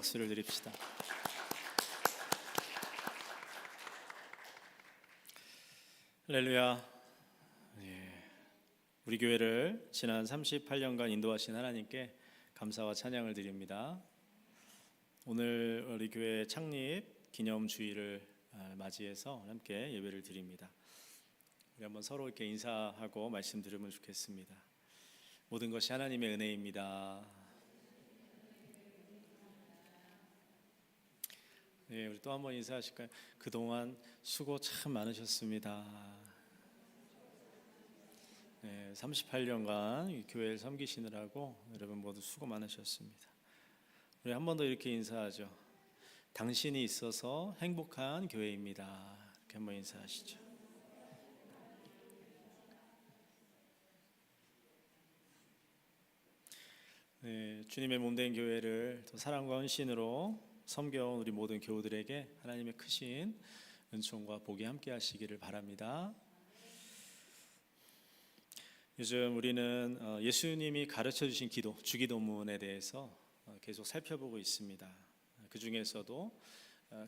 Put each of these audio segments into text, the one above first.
박수를 드립시다. 할렐루야. 우리 교회를 지난 38년간 인도하신 하나님께 감사와 찬양을 드립니다. 오늘 우리 교회 창립 기념주일을 맞이해서 함께 예배를 드립니다. 우리 한번 서로 이렇게 인사하고 말씀 들으면 좋겠습니다. 모든 것이 하나님의 은혜입니다. 네, 우리 또 한번 인사하실까요? 그동안 수고 참 많으셨습니다. 네, 38년간 이 교회를 섬기시느라고 여러분 모두 수고 많으셨습니다. 우리 한 번 더 이렇게 인사하죠. 당신이 있어서 행복한 교회입니다. 이렇게 한번 인사하시죠. 네, 주님의 몸된 교회를 더 사랑과 헌신으로 섬겨온 우리 모든 교우들에게 하나님의 크신 은총과 복이 함께 하시기를 바랍니다. 요즘 우리는 예수님이 가르쳐 주신 기도, 주기도문에 대해서 계속 살펴보고 있습니다. 그 중에서도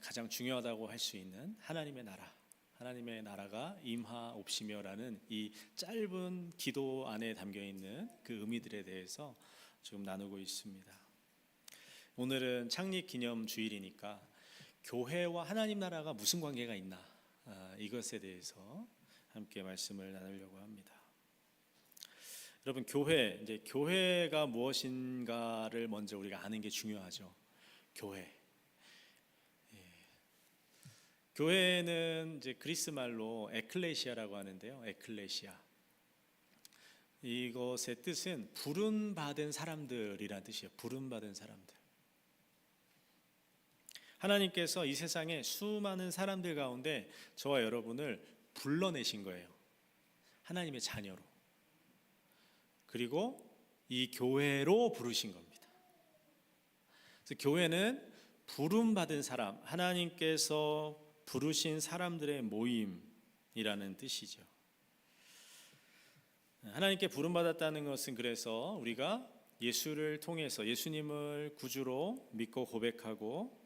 가장 중요하다고 할 수 있는 하나님의 나라, 하나님의 나라가 임하옵시며라는 이 짧은 기도 안에 담겨 있는 그 의미들에 대해서 지금 나누고 있습니다. 오늘은 창립 기념 주일이니까 교회와 하나님 나라가 무슨 관계가 있나, 이것에 대해서 함께 말씀을 나누려고 합니다. 여러분, 교회가 무엇인가를 먼저 우리가 아는 게 중요하죠. 교회. 교회는 이제 그리스 말로 에클레시아라고 하는데요. 에클레시아. 이것의 뜻은 부름 받은 사람들이라는 뜻이에요. 부름 받은 사람들. 하나님께서 이 세상에 수많은 사람들 가운데 저와 여러분을 불러내신 거예요. 하나님의 자녀로. 그리고 이 교회로 부르신 겁니다. 그래서 교회는 부름받은 사람, 하나님께서 부르신 사람들의 모임이라는 뜻이죠. 하나님께 부름받았다는 것은 그래서 우리가 예수를 통해서 예수님을 구주로 믿고 고백하고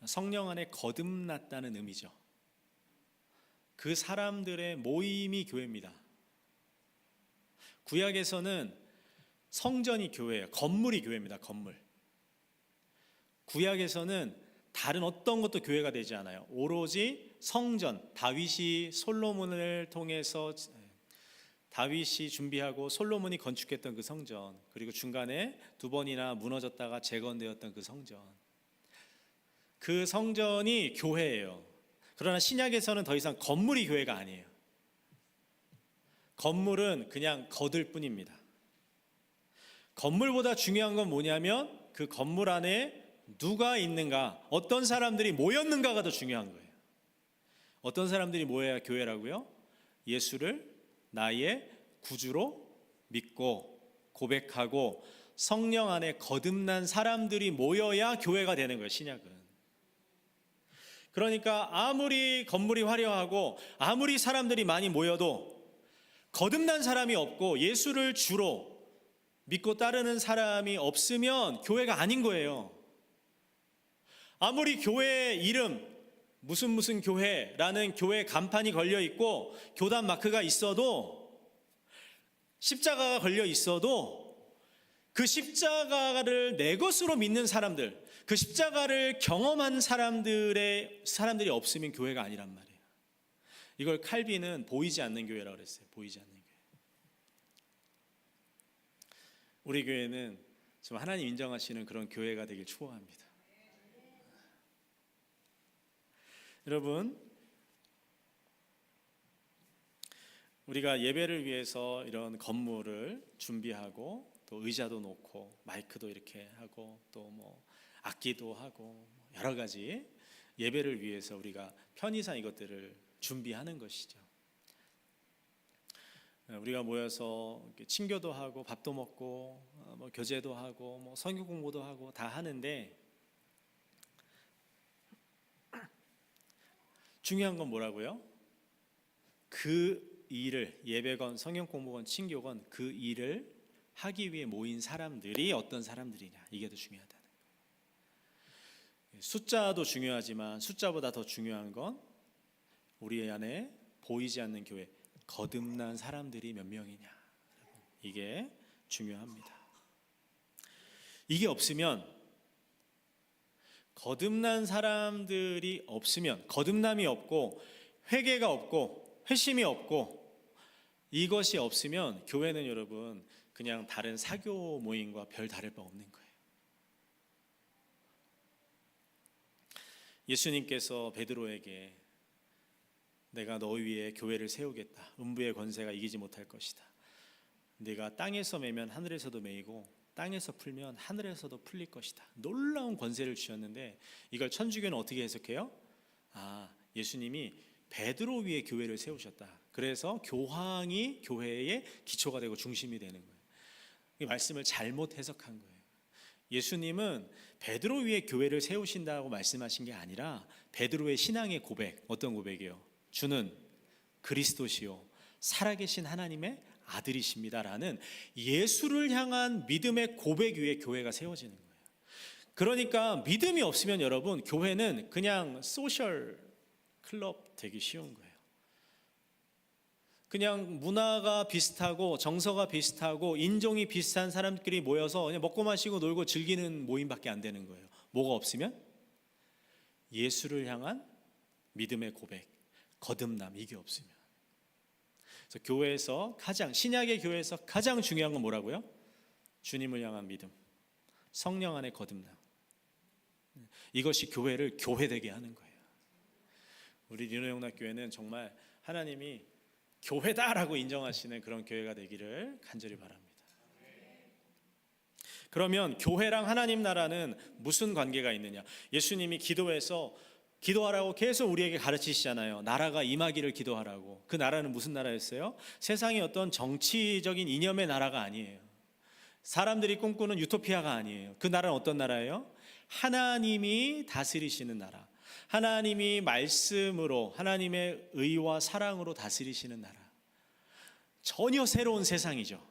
성령 안에 거듭났다는 의미죠. 그 사람들의 모임이 교회입니다. 구약에서는 성전이 교회예요. 건물이 교회입니다. 건물. 구약에서는 다른 어떤 것도 교회가 되지 않아요. 오로지 성전, 다윗이 솔로몬을 통해서 다윗이 준비하고 솔로몬이 건축했던 그 성전, 그리고 중간에 두 번이나 무너졌다가 재건되었던 그 성전, 그 성전이 교회예요. 그러나 신약에서는 더 이상 건물이 교회가 아니에요. 건물은 그냥 거들 뿐입니다. 건물보다 중요한 건 뭐냐면 그 건물 안에 누가 있는가, 어떤 사람들이 모였는가가 더 중요한 거예요. 어떤 사람들이 모여야 교회라고요? 예수를 나의 구주로 믿고 고백하고 성령 안에 거듭난 사람들이 모여야 교회가 되는 거예요. 신약은. 그러니까 아무리 건물이 화려하고 아무리 사람들이 많이 모여도 거듭난 사람이 없고 예수를 주로 믿고 따르는 사람이 없으면 교회가 아닌 거예요. 아무리 교회의 이름, 무슨 교회라는 교회 간판이 걸려 있고 교단 마크가 있어도, 십자가가 걸려 있어도 그 십자가를 내 것으로 믿는 사람들, 그 십자가를 경험한 사람들이 없으면 교회가 아니란 말이에요. 이걸 칼빈은 보이지 않는 교회라고 그랬어요. 보이지 않는 교회. 우리 교회는 좀 하나님 인정하시는 그런 교회가 되길 축원합니다. 여러분, 우리가 예배를 위해서 이런 건물을 준비하고 또 의자도 놓고 마이크도 이렇게 하고 또 뭐 악기도 하고 여러 가지 예배를 위해서 우리가 편의상 이것들을 준비하는 것이죠. 우리가 모여서 친교도 하고 밥도 먹고 뭐 교제도 하고 뭐 성경 공부도 하고 다 하는데 중요한 건 뭐라고요? 그 일을, 예배건 성경 공부건 친교건 그 일을 하기 위해 모인 사람들이 어떤 사람들이냐, 이게 더 중요하다는 거예요. 숫자도 중요하지만 숫자보다 더 중요한 건 우리 안에 보이지 않는 교회, 거듭난 사람들이 몇 명이냐. 이게 중요합니다. 이게 없으면, 거듭난 사람들이 없으면, 거듭남이 없고 회개가 없고 회심이 없고 이것이 없으면 교회는 여러분 그냥 다른 사교 모임과 별 다를 바 없는 거예요. 예수님께서 베드로에게 내가 너 위에 교회를 세우겠다. 음부의 권세가 이기지 못할 것이다. 네가 땅에서 매면 하늘에서도 매이고 땅에서 풀면 하늘에서도 풀릴 것이다. 놀라운 권세를 주셨는데 이걸 천주교는 어떻게 해석해요? 예수님이 베드로 위에 교회를 세우셨다. 그래서 교황이 교회의 기초가 되고 중심이 되는 거예요. 이 말씀을 잘못 해석한 거예요. 예수님은 베드로 위에 교회를 세우신다고 말씀하신 게 아니라 베드로의 신앙의 고백, 어떤 고백이요? 주는 그리스도시요 살아계신 하나님의 아들이십니다라는 예수를 향한 믿음의 고백 위에 교회가 세워지는 거예요. 그러니까 믿음이 없으면 여러분 교회는 그냥 소셜 클럽 되기 쉬운 거예요. 그냥 문화가 비슷하고 정서가 비슷하고 인종이 비슷한 사람들끼리 모여서 그냥 먹고 마시고 놀고 즐기는 모임밖에 안 되는 거예요. 뭐가 없으면? 예수를 향한 믿음의 고백, 거듭남, 이게 없으면. 그래서 교회에서 가장, 신약의 교회에서 가장 중요한 건 뭐라고요? 주님을 향한 믿음, 성령 안의 거듭남. 이것이 교회를 교회되게 하는 거예요. 우리 리노영락교회는 정말 하나님이 교회다라고 인정하시는 그런 교회가 되기를 간절히 바랍니다. 그러면 교회랑 하나님 나라는 무슨 관계가 있느냐? 예수님이 기도해서 기도하라고 계속 우리에게 가르치시잖아요. 나라가 임하기를 기도하라고. 그 나라는 무슨 나라였어요? 세상의 어떤 정치적인 이념의 나라가 아니에요. 사람들이 꿈꾸는 유토피아가 아니에요. 그 나라는 어떤 나라예요? 하나님이 다스리시는 나라. 하나님이 말씀으로, 하나님의 의와 사랑으로 다스리시는 나라. 전혀 새로운 세상이죠.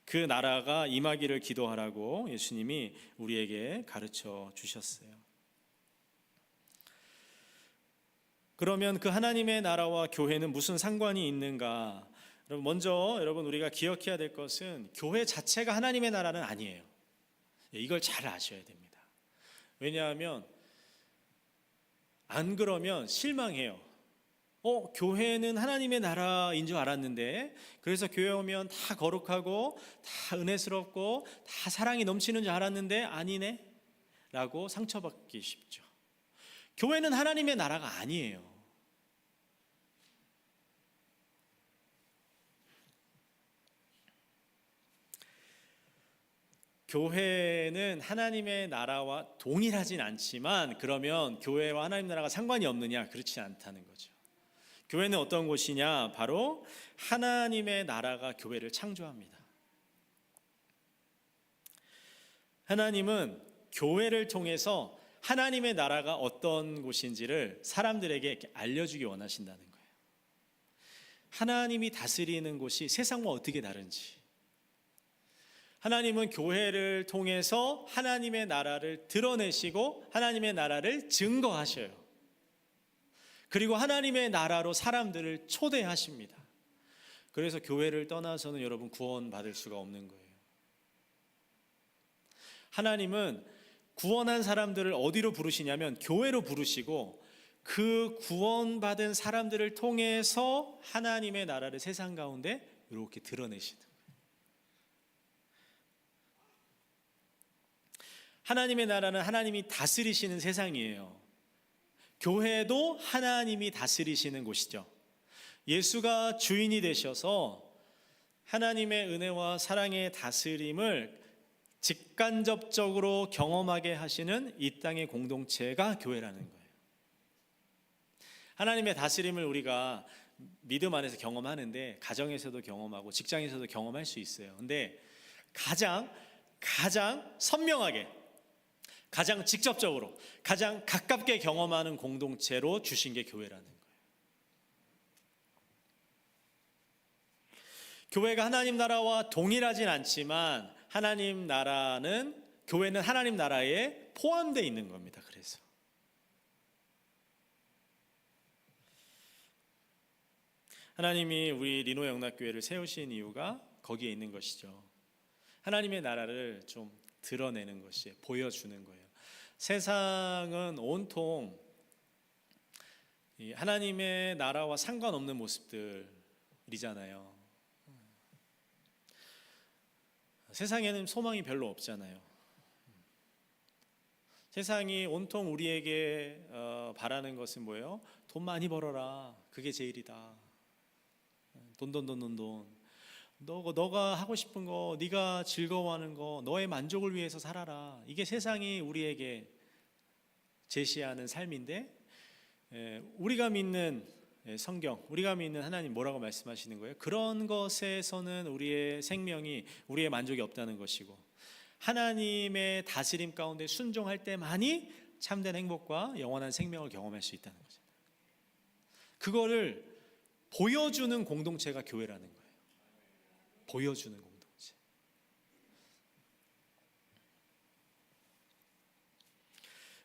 그 나라가 임하기를 기도하라고 예수님이 우리에게 가르쳐 주셨어요. 그러면 그 하나님의 나라와 교회는 무슨 상관이 있는가? 먼저 여러분 우리가 기억해야 될 것은 교회 자체가 하나님의 나라는 아니에요. 이걸 잘 아셔야 됩니다. 왜냐하면 안 그러면 실망해요. 교회는 하나님의 나라인 줄 알았는데, 그래서 교회 오면 다 거룩하고 다 은혜스럽고 다 사랑이 넘치는 줄 알았는데 아니네 라고 상처받기 쉽죠. 교회는 하나님의 나라가 아니에요. 교회는 하나님의 나라와 동일하진 않지만, 그러면 교회와 하나님 나라가 상관이 없느냐? 그렇지 않다는 거죠. 교회는 어떤 곳이냐? 바로 하나님의 나라가 교회를 창조합니다. 하나님은 교회를 통해서 하나님의 나라가 어떤 곳인지를 사람들에게 이렇게 알려주기 원하신다는 거예요. 하나님이 다스리는 곳이 세상과 어떻게 다른지. 하나님은 교회를 통해서 하나님의 나라를 드러내시고 하나님의 나라를 증거하셔요. 그리고 하나님의 나라로 사람들을 초대하십니다. 그래서 교회를 떠나서는 여러분 구원받을 수가 없는 거예요. 하나님은 구원한 사람들을 어디로 부르시냐면 교회로 부르시고, 그 구원받은 사람들을 통해서 하나님의 나라를 세상 가운데 이렇게 드러내시는 거예요. 하나님의 나라는 하나님이 다스리시는 세상이에요. 교회도 하나님이 다스리시는 곳이죠. 예수가 주인이 되셔서 하나님의 은혜와 사랑의 다스림을 직간접적으로 경험하게 하시는 이 땅의 공동체가 교회라는 거예요. 하나님의 다스림을 우리가 믿음 안에서 경험하는데 가정에서도 경험하고 직장에서도 경험할 수 있어요. 근데 가장 선명하게, 가장 직접적으로, 가장 가깝게 경험하는 공동체로 주신 게 교회라는 거예요. 교회가 하나님 나라와 동일하진 않지만 하나님 나라는 교회는 하나님 나라에 포함되어 있는 겁니다. 그래서 하나님이 우리 리노 영락교회를 세우신 이유가 거기에 있는 것이죠. 하나님의 나라를 좀 드러내는 것이, 보여주는 거예요. 세상은 온통 이 하나님의 나라와 상관없는 모습들이잖아요. 세상에는 소망이 별로 없잖아요. 세상이 온통 우리에게 바라는 것은 뭐예요? 돈 많이 벌어라. 그게 제일이다. 돈. 너가 하고 싶은 거, 네가 즐거워하는 거, 너의 만족을 위해서 살아라. 이게 세상이 우리에게 제시하는 삶인데, 우리가 믿는 성경, 우리가 믿는 하나님 뭐라고 말씀하시는 거예요? 그런 것에서는 우리의 생명이, 우리의 만족이 없다는 것이고, 하나님의 다스림 가운데 순종할 때만이 참된 행복과 영원한 생명을 경험할 수 있다는 거죠. 그거를 보여주는 공동체가 교회라는 거예요. 보여주는 공동체.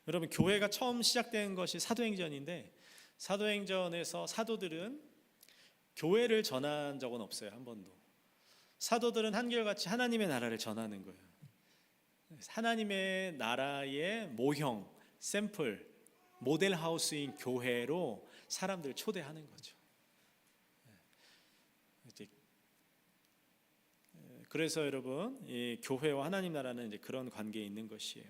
여러분, 교회가 처음 시작된 것이 사도행전인데, 사도행전에서 사도들은 교회를 전한 적은 없어요. 한 번도. 사도들은 한결같이 하나님의 나라를 전하는 거예요. 하나님의 나라의 모형, 샘플, 모델하우스인 교회로 사람들을 초대하는 거죠. 그래서 여러분, 이 교회와 하나님 나라는 이제 그런 관계에 있는 것이에요.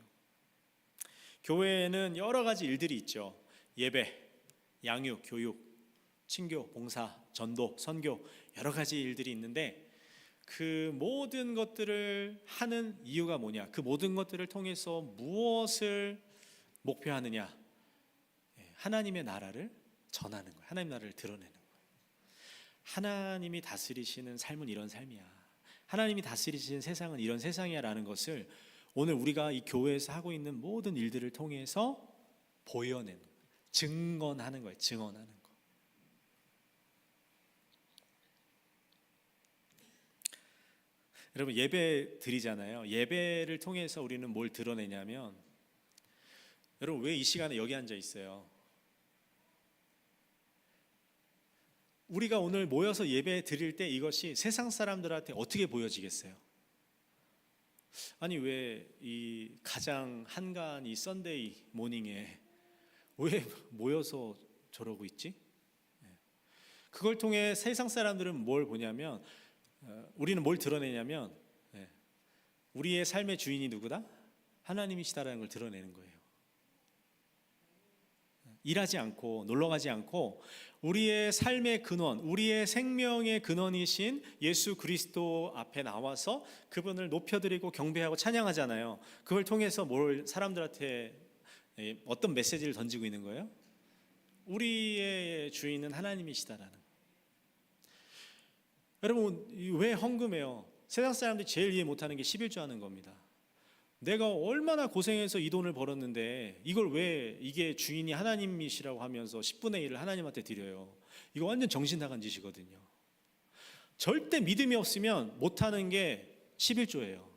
교회에는 여러 가지 일들이 있죠. 예배, 양육, 교육, 친교, 봉사, 전도, 선교, 여러 가지 일들이 있는데, 그 모든 것들을 하는 이유가 뭐냐? 그 모든 것들을 통해서 무엇을 목표하느냐? 하나님의 나라를 전하는 거예요. 하나님 나라를 드러내는 거예요. 하나님이 다스리시는 삶은 이런 삶이야. 하나님이 다스리시는 세상은 이런 세상이야 라는 것을 오늘 우리가 이 교회에서 하고 있는 모든 일들을 통해서 보여내는 거예요. 증언하는 거예요. 증언하는 거. 여러분, 예배 드리잖아요. 예배를 통해서 우리는 뭘 드러내냐면, 여러분 왜 이 시간에 여기 앉아 있어요? 우리가 오늘 모여서 예배 드릴 때 이것이 세상 사람들한테 어떻게 보여지겠어요? 아니, 왜 이 가장 한가한 이 썬데이 모닝에 왜 모여서 저러고 있지? 그걸 통해 세상 사람들은 뭘 보냐면, 우리는 뭘 드러내냐면, 우리의 삶의 주인이 누구다? 하나님이시다라는 걸 드러내는 거예요. 일하지 않고 놀러가지 않고 우리의 삶의 근원, 우리의 생명의 근원이신 예수 그리스도 앞에 나와서 그분을 높여드리고 경배하고 찬양하잖아요. 그걸 통해서 뭘 사람들한테 어떤 메시지를 던지고 있는 거예요? 우리의 주인은 하나님이시다라는. 여러분, 왜 헌금해요? 세상 사람들이 제일 이해 못하는 게 11조 하는 겁니다. 내가 얼마나 고생해서 이 돈을 벌었는데 이걸 왜, 이게 주인이 하나님이시라고 하면서 10분의 1을 하나님한테 드려요? 이거 완전 정신 나간 짓이거든요. 절대 믿음이 없으면 못하는 게 11조예요.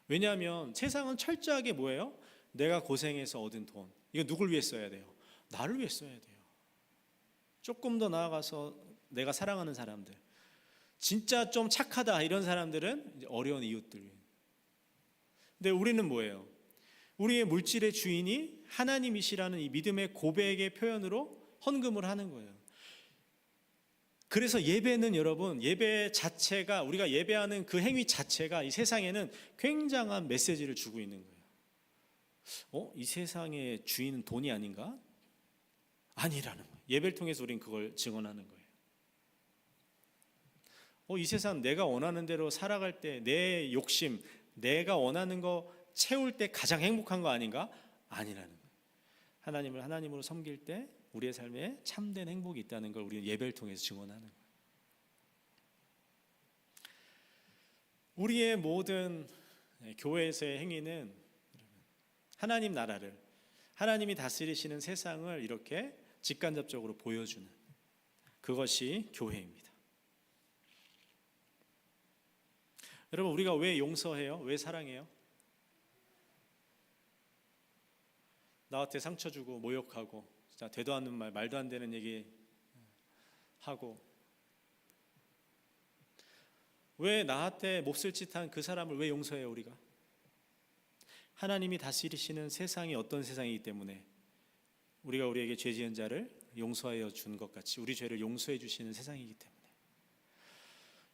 왜냐하면 세상은 철저하게 뭐예요? 내가 고생해서 얻은 돈, 이거 누굴 위해 써야 돼요? 나를 위해 써야 돼요. 조금 더 나아가서 내가 사랑하는 사람들, 진짜 좀 착하다 이런 사람들은 이제 어려운 이웃들. 근데 우리는 뭐예요? 우리의 물질의 주인이 하나님이시라는 이 믿음의 고백의 표현으로 헌금을 하는 거예요. 그래서 예배는, 여러분, 예배 자체가, 우리가 예배하는 그 행위 자체가 이 세상에는 굉장한 메시지를 주고 있는 거예요. 이 세상의 주인은 돈이 아닌가? 아니라는 거예요. 예배를 통해서 우리는 그걸 증언하는 거예요. 이 세상 내가 원하는 대로 살아갈 때 내 욕심, 내가 원하는 거 채울 때 가장 행복한 거 아닌가? 아니라는 거예요. 하나님을 하나님으로 섬길 때 우리의 삶에 참된 행복이 있다는 걸 우리는 예배를 통해서 증언하는 거예요. 우리의 모든 교회에서의 행위는 하나님 나라를, 하나님이 다스리시는 세상을 이렇게 직간접적으로 보여주는, 그것이 교회입니다. 여러분, 우리가 왜 용서해요? 왜 사랑해요? 나한테 상처 주고 모욕하고 진짜 되도 않는 말, 말도 안 되는 얘기 하고, 왜 나한테 몹쓸 짓한 그 사람을 왜 용서해요 우리가? 하나님이 다스리시는 세상이 어떤 세상이기 때문에 우리가 우리에게 죄 지은 자를 용서하여 준 것 같이 우리 죄를 용서해 주시는 세상이기 때문에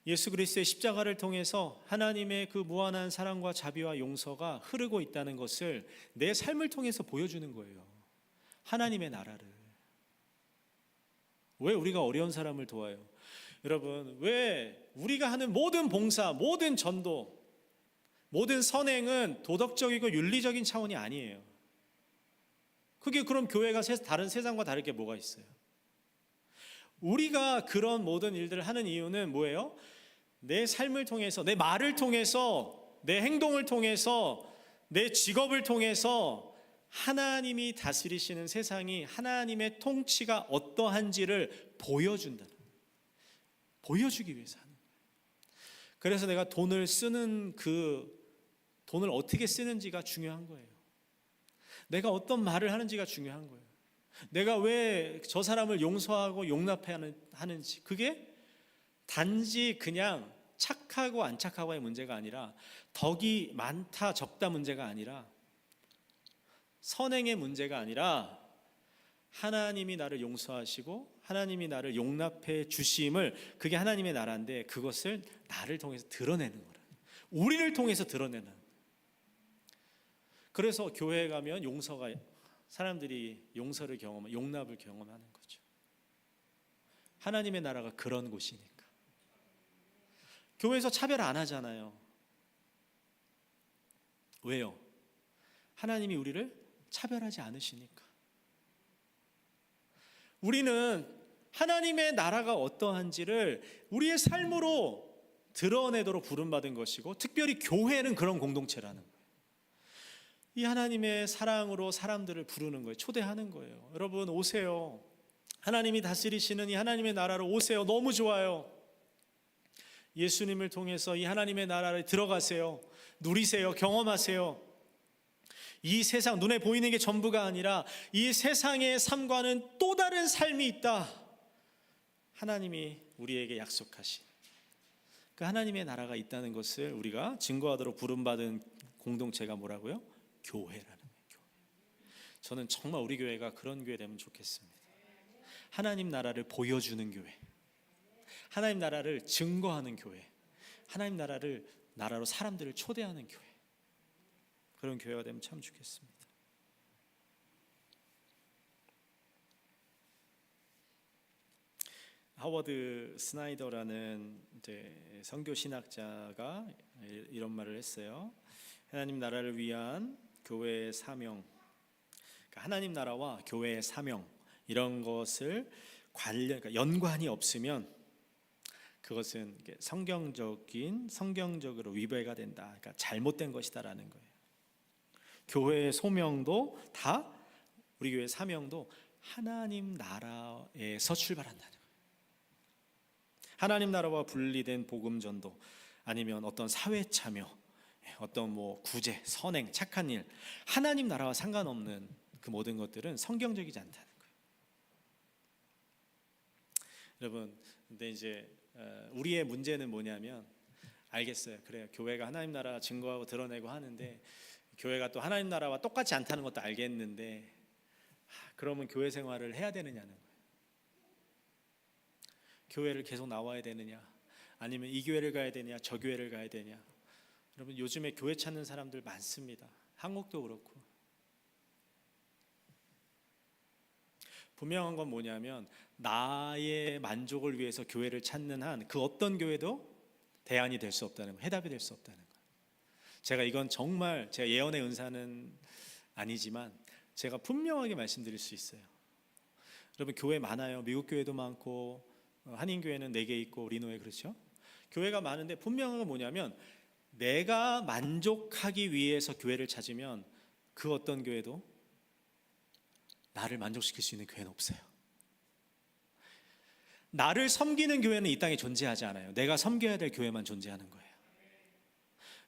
예수 그리스도의 십자가를 통해서 하나님의 그 무한한 사랑과 자비와 용서가 흐르고 있다는 것을 내 삶을 통해서 보여주는 거예요. 하나님의 나라를. 왜 우리가 어려운 사람을 도와요? 여러분, 왜 우리가 하는 모든 봉사, 모든 전도, 모든 선행은 도덕적이고 윤리적인 차원이 아니에요. 그게 그럼 교회가 다른 세상과 다를 게 뭐가 있어요? 우리가 그런 모든 일들을 하는 이유는 뭐예요? 내 삶을 통해서, 내 말을 통해서, 내 행동을 통해서, 내 직업을 통해서 하나님이 다스리시는 세상이 하나님의 통치가 어떠한지를 보여주기 위해서 하는 거예요. 그래서 내가 돈을 쓰는 돈을 어떻게 쓰는지가 중요한 거예요. 내가 어떤 말을 하는지가 중요한 거예요. 내가 왜 저 사람을 용서하고 용납해야 하는지, 그게 단지 그냥 착하고 안 착하고의 문제가 아니라, 덕이 많다 적다 문제가 아니라, 선행의 문제가 아니라, 하나님이 나를 용서하시고 하나님이 나를 용납해 주심을, 그게 하나님의 나라인데 그것을 나를 통해서 드러내는 거라. 우리를 통해서 드러내는. 그래서 교회에 가면 사람들이 용서를 용납을 경험하는 거죠. 하나님의 나라가 그런 곳이니까. 교회에서 차별 안 하잖아요. 왜요? 하나님이 우리를 차별하지 않으시니까. 우리는 하나님의 나라가 어떠한지를 우리의 삶으로 드러내도록 부름받은 것이고, 특별히 교회는 그런 공동체라는 거예요. 이 하나님의 사랑으로 사람들을 부르는 거예요. 초대하는 거예요. 여러분 오세요. 하나님이 다스리시는 이 하나님의 나라로 오세요. 너무 좋아요. 예수님을 통해서 이 하나님의 나라를 들어가세요. 누리세요. 경험하세요. 이 세상 눈에 보이는 게 전부가 아니라 이 세상의 삶과는 또 다른 삶이 있다. 하나님이 우리에게 약속하신 그 하나님의 나라가 있다는 것을 우리가 증거하도록 부름받은 공동체가 뭐라고요? 교회라는 거예요. 저는 정말 우리 교회가 그런 교회 되면 좋겠습니다. 하나님 나라를 보여주는 교회, 하나님 나라를 증거하는 교회, 하나님 나라로 사람들을 초대하는 교회, 그런 교회가 되면 참 좋겠습니다. 하워드 스나이더라는 선교 신학자가 이런 말을 했어요. 하나님 나라를 위한 교회의 사명, 그러니까 하나님 나라와 교회의 사명, 이런 것을 그러니까 연관이 없으면 그것은 성경적으로 위배가 된다. 그러니까 잘못된 것이다라는 거예요. 교회의 소명도 다, 우리 교회의 사명도 하나님 나라에서 출발한다는 거예요. 하나님 나라와 분리된 복음 전도, 아니면 어떤 사회 참여, 어떤 구제, 선행, 착한 일, 하나님 나라와 상관없는 그 모든 것들은 성경적이지 않다는 거예요. 여러분, 근데 이제 우리의 문제는 뭐냐면, 알겠어요. 그래요. 교회가 하나님 나라 증거하고 드러내고 하는데, 교회가 또 하나님 나라와 똑같지 않다는 것도 알겠는데, 그러면 교회 생활을 해야 되느냐는 거예요. 교회를 계속 나와야 되느냐, 아니면 이 교회를 가야 되냐, 저 교회를 가야 되냐. 여러분, 요즘에 교회 찾는 사람들 많습니다. 한국도 그렇고. 분명한 건 뭐냐면, 나의 만족을 위해서 교회를 찾는 한 그 어떤 교회도 대안이 될 수 없다는 거, 해답이 될 수 없다는 거. 이건 정말 제가 예언의 은사는 아니지만 제가 분명하게 말씀드릴 수 있어요. 여러분, 교회 많아요. 미국 교회도 많고, 한인교회는 4개 있고, 리노에, 그렇죠? 교회가 많은데 분명한 건 뭐냐면, 내가 만족하기 위해서 교회를 찾으면 그 어떤 교회도 나를 만족시킬 수 있는 교회는 없어요. 나를 섬기는 교회는 이 땅에 존재하지 않아요. 내가 섬겨야 될 교회만 존재하는 거예요.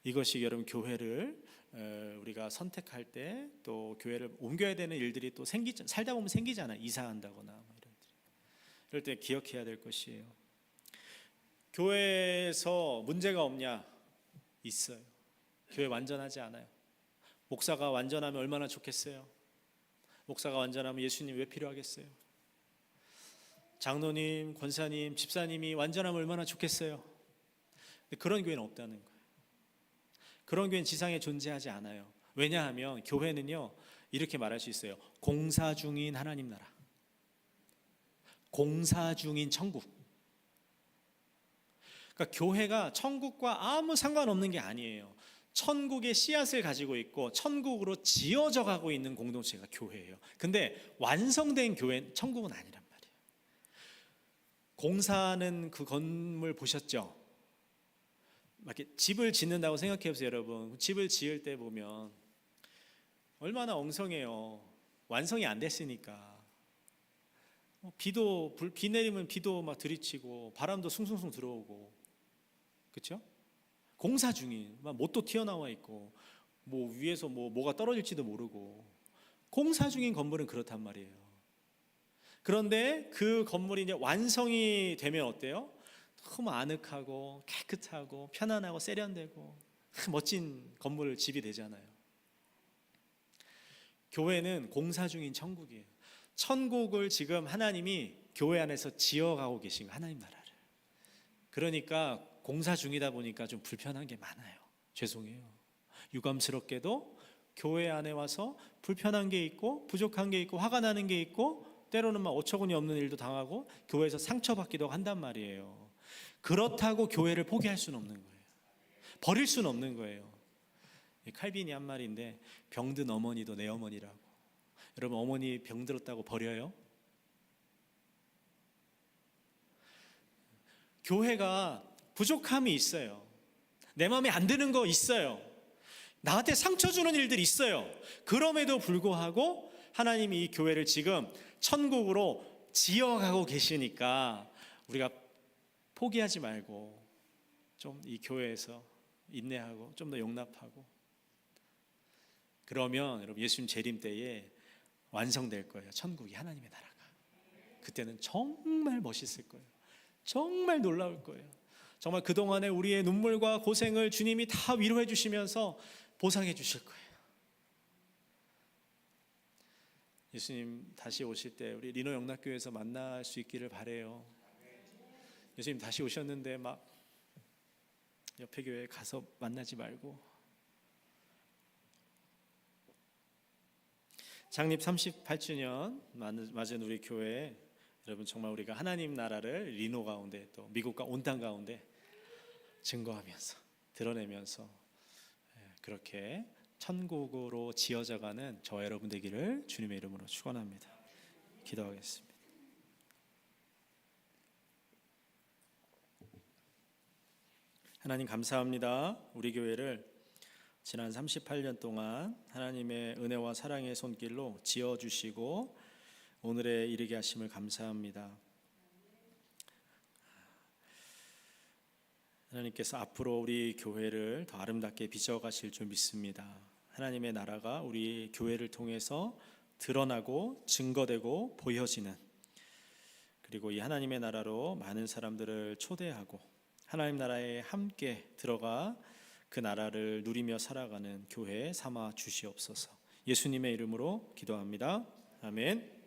이것이 여러분 교회를 우리가 선택할 때 또 교회를 옮겨야 되는 일들이 또 살다 보면 생기잖아요. 이사한다거나 뭐 이럴 때 기억해야 될 것이에요. 교회에서 문제가 없냐? 있어요. 교회 완전하지 않아요. 목사가 완전하면 얼마나 좋겠어요. 목사가 완전하면 예수님 왜 필요하겠어요. 장로님, 권사님, 집사님이 완전하면 얼마나 좋겠어요. 근데 그런 교회는 없다는 거예요. 그런 교회는 지상에 존재하지 않아요. 왜냐하면 교회는요, 이렇게 말할 수 있어요. 공사 중인 하나님 나라, 공사 중인 천국. 그러니까 교회가 천국과 아무 상관없는 게 아니에요. 천국의 씨앗을 가지고 있고 천국으로 지어져 가고 있는 공동체가 교회예요. 근데 완성된 교회는 천국은 아니란 말이에요. 공사하는 그 건물 보셨죠? 막 이렇게 집을 짓는다고 생각해 보세요, 여러분. 집을 지을 때 보면 얼마나 엉성해요. 완성이 안 됐으니까. 비 내리면 비도 막 들이치고 바람도 숭숭숭 들어오고, 그렇죠? 공사 중인, 막 못도 튀어나와 있고, 뭐 위에서 뭐가 떨어질지도 모르고, 공사 중인 건물은 그렇단 말이에요. 그런데 그 건물이 이제 완성이 되면 어때요? 너무 아늑하고 깨끗하고 편안하고 세련되고 멋진 건물 집이 되잖아요. 교회는 공사 중인 천국이에요. 천국을 지금 하나님이 교회 안에서 지어가고 계신 거예요, 하나님 나라를. 그러니까 공사 중이다 보니까 좀 불편한 게 많아요. 죄송해요. 유감스럽게도 교회 안에 와서 불편한 게 있고 부족한 게 있고 화가 나는 게 있고 때로는 막 어처구니 없는 일도 당하고 교회에서 상처받기도 한단 말이에요. 그렇다고 교회를 포기할 수는 없는 거예요. 버릴 수는 없는 거예요. 칼빈이 한 말인데, 병든 어머니도 내 어머니라고. 여러분, 어머니 병들었다고 버려요? 교회가 부족함이 있어요. 내 마음에 안 드는 거 있어요. 나한테 상처 주는 일들이 있어요. 그럼에도 불구하고 하나님이 이 교회를 지금 천국으로 지어가고 계시니까 우리가 포기하지 말고 좀 이 교회에서 인내하고 좀 더 용납하고, 그러면 여러분 예수님 재림 때에 완성될 거예요. 천국이, 하나님의 나라가. 그때는 정말 멋있을 거예요. 정말 놀라울 거예요. 정말 그동안에 우리의 눈물과 고생을 주님이 다 위로해 주시면서 보상해 주실 거예요. 예수님 다시 오실 때 우리 리노 영락교회에서 만날 수 있기를 바라요. 예수님 다시 오셨는데 막 옆에 교회에 가서 만나지 말고, 창립 38주년 맞은 우리 교회, 여러분 정말 우리가 하나님 나라를 리노 가운데 또 미국과 온 땅 가운데 증거하면서 드러내면서 그렇게 천국으로 지어져가는 저와 여러분 되기를 주님의 이름으로 축원합니다. 기도하겠습니다. 하나님 감사합니다. 우리 교회를 지난 38년 동안 하나님의 은혜와 사랑의 손길로 지어주시고 오늘에 이르게 하심을 감사합니다. 하나님께서 앞으로 우리 교회를 더 아름답게 빚어가실 줄 믿습니다. 하나님의 나라가 우리 교회를 통해서 드러나고 증거되고 보여지는, 그리고 이 하나님의 나라로 많은 사람들을 초대하고 하나님 나라에 함께 들어가 그 나라를 누리며 살아가는 교회 삼아 주시옵소서. 예수님의 이름으로 기도합니다. 아멘.